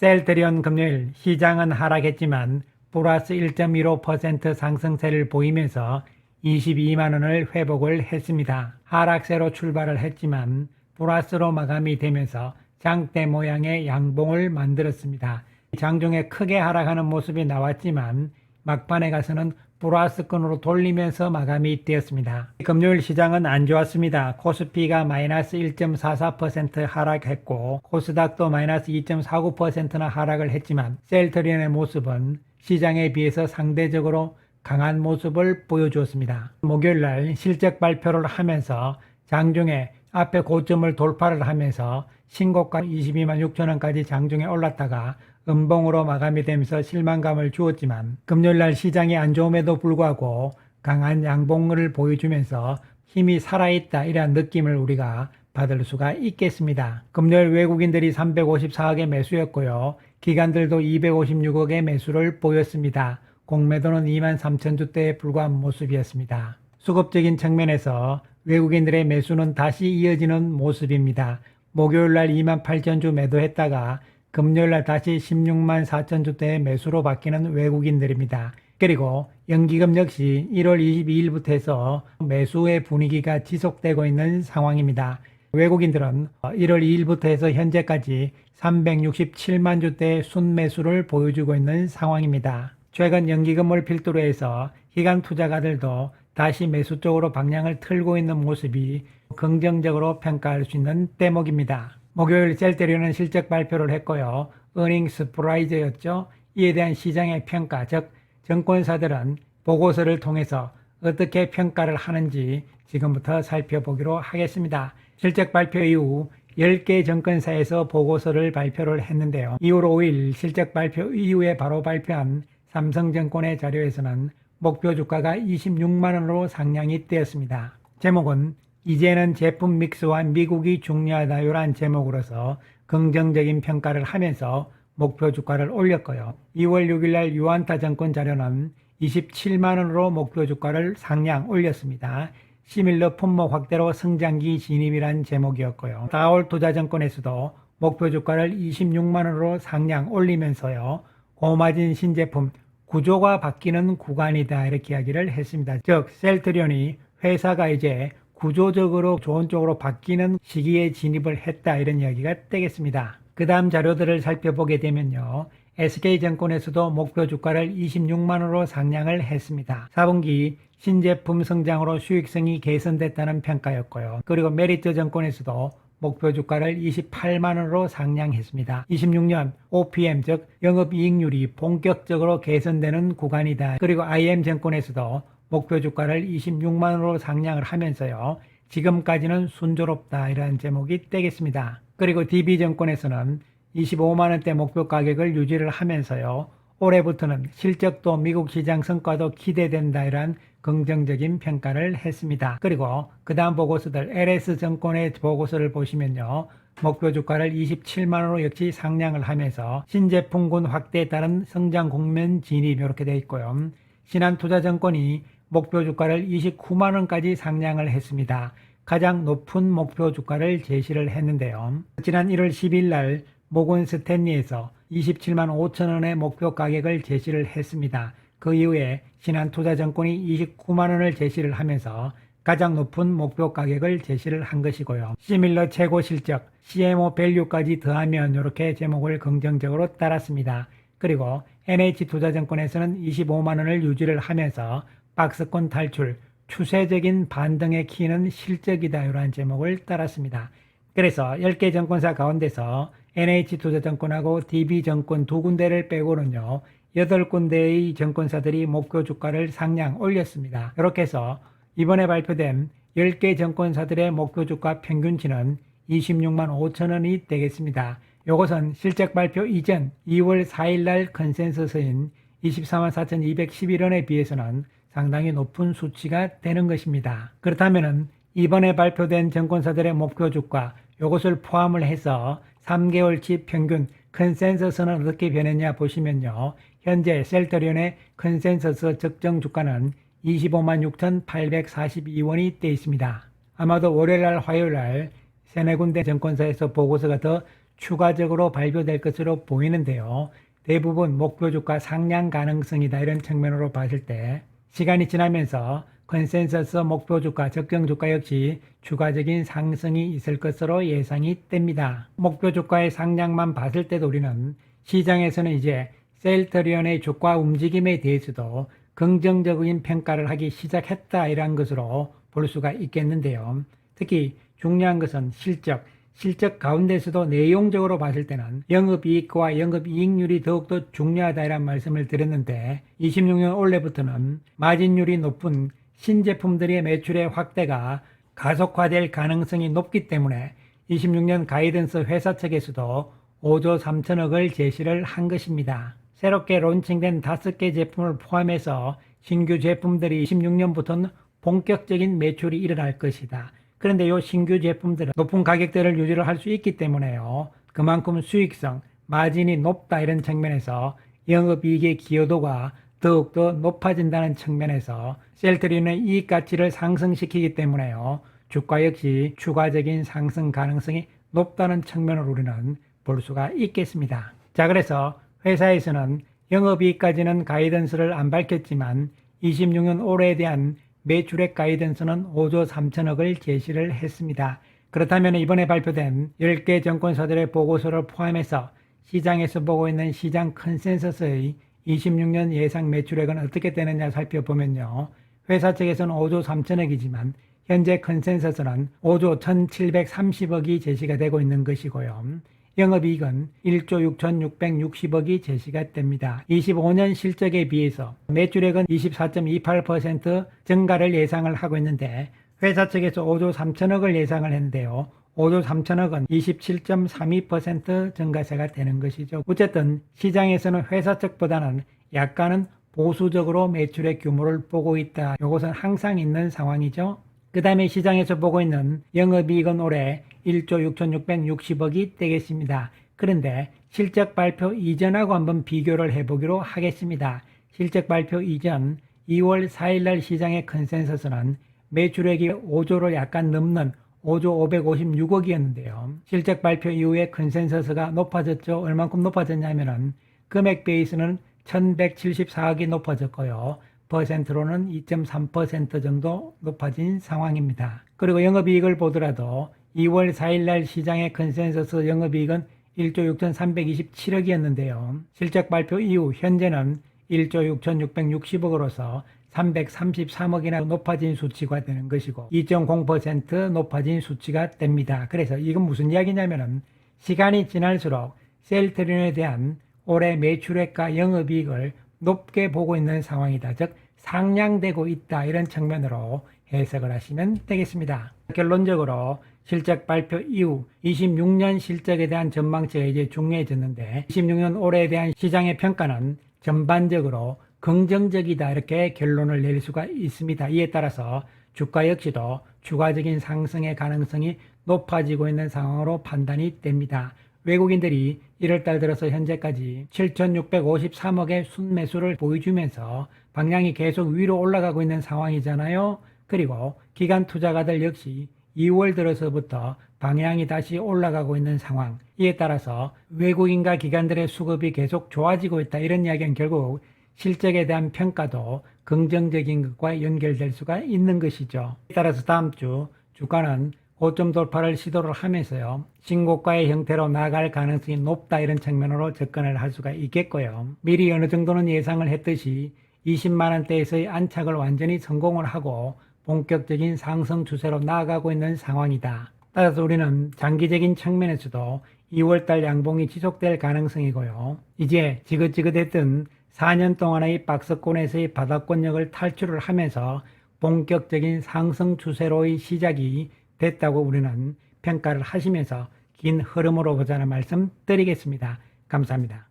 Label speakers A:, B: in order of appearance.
A: 셀트리온 금요일 시장은 하락했지만 플러스 1.15% 상승세를 보이면서 22만원을 회복을 했습니다. 하락세로 출발을 했지만 플러스로 마감이 되면서 장대 모양의 양봉을 만들었습니다. 장중에 크게 하락하는 모습이 나왔지만 막판에 가서는 플러스권으로 돌리면서 마감이 되었습니다. 금요일 시장은 안 좋았습니다. 코스피가 마이너스 1.44% 하락했고 코스닥도 마이너스 2.49%나 하락을 했지만 셀트리온의 모습은 시장에 비해서 상대적으로 강한 모습을 보여주었습니다. 목요일날 실적 발표를 하면서 장중에 앞에 고점을 돌파를 하면서 신고가 22만 6천원까지 장중에 올랐다가 음봉으로 마감이 되면서 실망감을 주었지만 금요일날 시장이 안 좋음에도 불구하고 강한 양봉을 보여주면서 힘이 살아있다 이러한 느낌을 우리가 받을 수가 있겠습니다. 금요일 외국인들이 354억의 매수였고요. 기관들도 256억의 매수를 보였습니다. 공매도는 2만 3천 주대에 불과한 모습이었습니다. 수급적인 측면에서 외국인들의 매수는 다시 이어지는 모습입니다. 목요일날 2만 8천 주 매도했다가 금요일날 다시 16만 4천 주대의 매수로 바뀌는 외국인들입니다. 그리고 연기금 역시 1월 22일부터 해서 매수의 분위기가 지속되고 있는 상황입니다. 외국인들은 1월 2일부터 해서 현재까지 367만 주대의 순매수를 보여주고 있는 상황입니다. 최근 연기금을 필두로 해서 기관 투자가들도 다시 매수 쪽으로 방향을 틀고 있는 모습이 긍정적으로 평가할 수 있는 대목입니다. 목요일 셀트리온은 실적 발표를 했고요. 어닝 서프라이즈였죠. 이에 대한 시장의 평가, 즉 증권사들은 보고서를 통해서 어떻게 평가를 하는지 지금부터 살펴보기로 하겠습니다. 실적 발표 이후 10개 증권사에서 보고서를 발표를 했는데요. 2월 5일 실적 발표 이후에 바로 발표한 삼성증권의 자료에서는 목표 주가가 26만원으로 상향이 되었습니다. 제목은 이제는 제품 믹스와 미국이 중요하다요란 제목으로서 긍정적인 평가를 하면서 목표 주가를 올렸고요. 2월 6일날 유안타 증권 자료는 27만원으로 목표 주가를 상향 올렸습니다. 시밀러 품목 확대로 성장기 진입이란 제목이었고요. 다올 투자증권에서도 목표 주가를 26만원으로 상향 올리면서요. 고마진 신제품 구조가 바뀌는 구간이다 이렇게 이야기를 했습니다. 즉 셀트리온이 회사가 이제 구조적으로 좋은 쪽으로 바뀌는 시기에 진입을 했다 이런 이야기가 되겠습니다. 그 다음 자료들을 살펴보게 되면요. SK증권에서도 목표 주가를 26만원으로 상향을 했습니다. 4분기 신제품 성장으로 수익성이 개선됐다는 평가였고요. 그리고 메리트증권에서도 목표 주가를 28만원으로 상향했습니다. 26년 OPM 즉 영업이익률이 본격적으로 개선되는 구간이다. 그리고 IM증권에서도 목표 주가를 26만원으로 상향을 하면서요. 지금까지는 순조롭다 이러한 제목이 되겠습니다. 그리고 DB증권에서는 25만원대 목표 가격을 유지를 하면서요. 올해부터는 실적도 미국 시장 성과도 기대된다 이러한 긍정적인 평가를 했습니다. 그리고 그 다음 보고서들 LS증권의 보고서를 보시면요. 목표 주가를 27만원으로 역시 상향을 하면서 신제품군 확대에 따른 성장 국면 진입 이렇게 되어 있고요. 신한투자증권이 목표 주가를 29만원까지 상향을 했습니다. 가장 높은 목표 주가를 제시를 했는데요. 지난 1월 10일 날 모건 스탠리에서 27만 5천원의 목표 가격을 제시를 했습니다. 그 이후에 신한투자증권이 29만원을 제시를 하면서 가장 높은 목표 가격을 제시를 한 것이고요. 시밀러 최고 실적, CMO 밸류까지 더하면 이렇게 제목을 긍정적으로 따랐습니다. 그리고 NH투자증권에서는 25만원을 유지를 하면서 박스권 탈출, 추세적인 반등의 키는 실적이다 이러한 제목을 따랐습니다. 그래서 10개 증권사 가운데서 NH투자증권하고 DB증권 두 군데를 빼고는요. 8군데의 증권사들이 목표 주가를 상향 올렸습니다. 이렇게 해서 이번에 발표된 10개 증권사들의 목표 주가 평균치는 26만 5천원이 되겠습니다. 이것은 실적 발표 이전 2월 4일 날 컨센서스인 24만 4,211원에 비해서는 상당히 높은 수치가 되는 것입니다. 그렇다면 이번에 발표된 증권사들의 목표 주가 이것을 포함을 해서 3개월치 평균 컨센서스는 어떻게 변했냐 보시면요. 현재 셀트리온의 컨센서스 적정 주가는 25만 6,842원이 되어 있습니다. 아마도 월요일날 화요일날 세네 군데 증권사에서 보고서가 더 추가적으로 발표될 것으로 보이는데요. 대부분 목표 주가 상향 가능성이다 이런 측면으로 봤을 때 시간이 지나면서 컨센서스 목표 주가, 적정 주가 역시 추가적인 상승이 있을 것으로 예상이 됩니다. 목표 주가의 상향만 봤을 때도 우리는 시장에서는 이제 셀트리온의 주가 움직임에 대해서도 긍정적인 평가를 하기 시작했다 이러한 것으로 볼 수가 있겠는데요. 특히 중요한 것은 실적 가운데서도 내용적으로 봤을 때는 영업이익과 영업이익률이 더욱더 중요하다 이런 말씀을 드렸는데 26년 올해부터는 마진율이 높은 신제품들의 매출의 확대가 가속화될 가능성이 높기 때문에 26년 가이던스 회사 측에서도 5조 3천억을 제시를 한 것입니다. 새롭게 론칭된 5개 제품을 포함해서 신규 제품들이 26년부터는 본격적인 매출이 일어날 것이다. 그런데 이 신규 제품들은 높은 가격대를 유지를 할 수 있기 때문에요. 그만큼 수익성, 마진이 높다 이런 측면에서 영업이익의 기여도가 더욱더 높아진다는 측면에서 셀트리온의 이익 가치를 상승시키기 때문에요. 주가 역시 추가적인 상승 가능성이 높다는 측면으로 우리는 볼 수가 있겠습니다. 자, 그래서 회사에서는 영업이익까지는 가이던스를 안 밝혔지만 26년 올해에 대한 매출액 가이던스는 5조 3천억을 제시를 했습니다. 그렇다면 이번에 발표된 10개 증권사들의 보고서를 포함해서 시장에서 보고 있는 시장 컨센서스의 26년 예상 매출액은 어떻게 되느냐 살펴보면요. 회사 측에서는 5조 3천억이지만 현재 컨센서스는 5조 1730억이 제시가 되고 있는 것이고요. 영업이익은 1조 6660억이 제시가 됩니다. 25년 실적에 비해서 매출액은 24.28% 증가를 예상을 하고 있는데 회사 측에서 5조 3천억을 예상을 했는데요. 5조 3천억은 27.32% 증가세가 되는 것이죠. 어쨌든 시장에서는 회사 측보다는 약간은 보수적으로 매출의 규모를 보고 있다. 이것은 항상 있는 상황이죠. 그 다음에 시장에서 보고 있는 영업이익은 올해 1조 6660억이 되겠습니다. 그런데 실적 발표 이전하고 한번 비교를 해보기로 하겠습니다. 실적 발표 이전 2월 4일날 시장의 컨센서스는 매출액이 5조를 약간 넘는 5조 556억이었는데요. 실적 발표 이후에 컨센서스가 높아졌죠. 얼만큼 높아졌냐면은 금액 베이스는 1174억이 높아졌고요. 퍼센트로는 2.3% 정도 높아진 상황입니다. 그리고 영업이익을 보더라도 2월 4일날 시장의 컨센서스 영업이익은 1조 6327억이었는데요. 실적 발표 이후 현재는 1조 6660억으로서 333억이나 높아진 수치가 되는 것이고 2.0% 높아진 수치가 됩니다. 그래서 이건 무슨 이야기냐면은 시간이 지날수록 셀트리온에 대한 올해 매출액과 영업이익을 높게 보고 있는 상황이다. 즉 상향되고 있다. 이런 측면으로 해석을 하시면 되겠습니다. 결론적으로 실적 발표 이후 26년 실적에 대한 전망치가 이제 중요해졌는데 26년 올해에 대한 시장의 평가는 전반적으로 긍정적이다 이렇게 결론을 낼 수가 있습니다. 이에 따라서 주가 역시도 추가적인 상승의 가능성이 높아지고 있는 상황으로 판단이 됩니다. 외국인들이 1월달 들어서 현재까지 7,653억의 순매수를 보여주면서 방향이 계속 위로 올라가고 있는 상황이잖아요. 그리고 기관 투자가들 역시 2월 들어서부터 방향이 다시 올라가고 있는 상황. 이에 따라서 외국인과 기관들의 수급이 계속 좋아지고 있다. 이런 이야기는 결국 실적에 대한 평가도 긍정적인 것과 연결될 수가 있는 것이죠. 따라서 다음 주 주가는 고점 돌파를 시도를 하면서요. 신고가의 형태로 나아갈 가능성이 높다 이런 측면으로 접근을 할 수가 있겠고요. 미리 어느 정도는 예상을 했듯이 20만원대에서의 안착을 완전히 성공을 하고 본격적인 상승 추세로 나아가고 있는 상황이다. 따라서 우리는 장기적인 측면에서도 2월달 양봉이 지속될 가능성이고요. 이제 지긋지긋했던 4년 동안의 박스권에서의 바닥권력을 탈출을 하면서 본격적인 상승 추세로의 시작이 됐다고 우리는 평가를 하시면서 긴 흐름으로 보자는 말씀 드리겠습니다. 감사합니다.